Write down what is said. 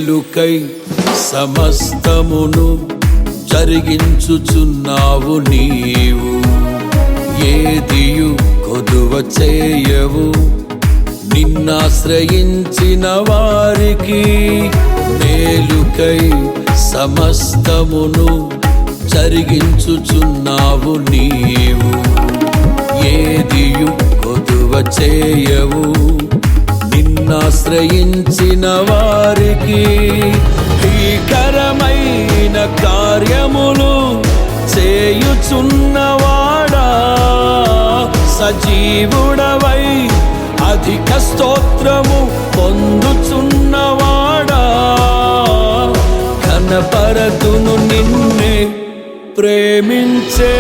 మేలుకై సమస్తమును జరిగించుచున్నావు నీవు. ఏదియు కొదువ చేయవు నిన్నాశ్రయించిన వారికి. మేలుకై సమస్తమును జరిగించుచున్నావు నీవు. ఏదియు కొదువ చేయవు నిన్నాశ్రయించిన వారికి. భీకరమైన కార్యములు చేయుచున్నవాడా, సజీవుడవై అధిక స్తోత్రము పొందుచున్నవాడా, కనపరతును నిన్నే ప్రేమించే